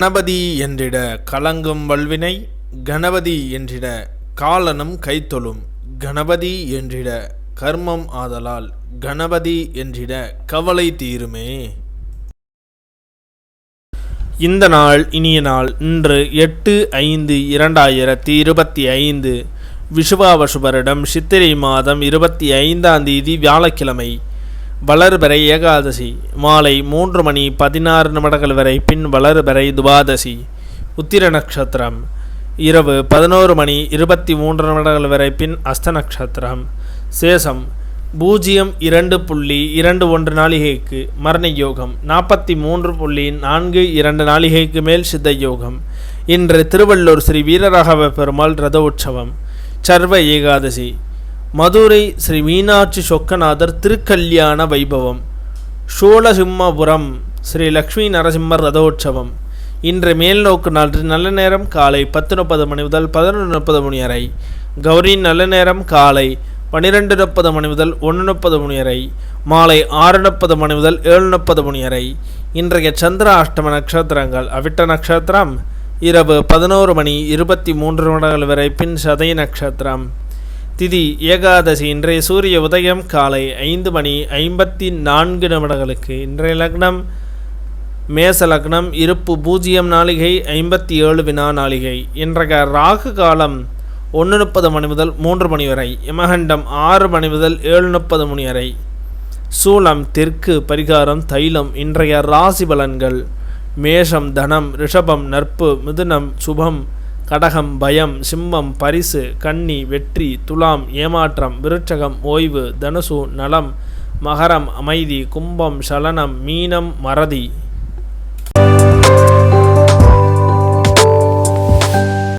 கணபதி என்றிட கலங்கும் வல்வினை, கணபதி என்றிட காலனும் கைத்தொழும், கணபதி என்றிட கர்மம் ஆதலால், கணபதி என்றிட கவலை தீருமே. இந்த நாள் இனிய நாள். இன்று 8/5/2025 விஷுவாவசு வருடம் சித்திரை மாதம் 25ஆம் தேதி வியாழக்கிழமை. வளர்பிறை ஏகாதசி மாலை 3:16 வரை, பின் வளர்பிறை துவாதசி. உத்திர நட்சத்திரம் இரவு 11:23 வரை, பின் அஸ்த நட்சத்திரம். சேஷம் 02.21 நாளிகைக்கு மரண யோகம், 43.42 நாளிகைக்கு மேல் சித்த யோகம். இன்று திருவள்ளூர் ஸ்ரீ வீரராகவ பெருமாள் ரத உற்சவம். சர்வ ஏகாதசி. மதுரை ஸ்ரீ மீனாட்சி சொக்கநாதர் திருக்கல்யாண வைபவம். சோழசிம்மபுரம் ஸ்ரீ லக்ஷ்மி நரசிம்மர் ரதோற்சவம். இன்று மேல்நோக்கு நாள் நல்ல நேரம் காலை 10:30 முதல் 11:30 வரை. கௌரி நல்ல நேரம் காலை 12:30 முதல் 1:30 வரை. மாலை 6:30 முதல் 7:30 வரை. இன்றைய சந்திர அஷ்டம நட்சத்திரங்கள்: அவிட்ட நட்சத்திரம் இரவு 11:23 வரை, பின் சதய நட்சத்திரம். திதி ஏகாதசி. இன்றைய சூரிய உதயம் காலை 5:54. இன்றைய லக்னம் மேச லக்னம். இருப்பு 0 நாளிகை 57 வினா நாளிகை. இன்றைய ராகு காலம் 1:30 முதல் 3 வரை. யமகண்டம் 6 முதல் 7:30 வரை. சூலம் தெற்கு. பரிகாரம் தைலம். இன்றைய ராசி பலன்கள்: மேஷம் தனம், ரிஷபம் நட்பு, மிதுனம் சுபம், கடகம் பயம், சிம்மம் பரிசு, கன்னி வெற்றி, துலாம் ஏமாற்றம், விருட்சகம் ஓய்வு, தனுசு நலம், மகரம் அமைதி, கும்பம் சலனம், மீனம் மறதி.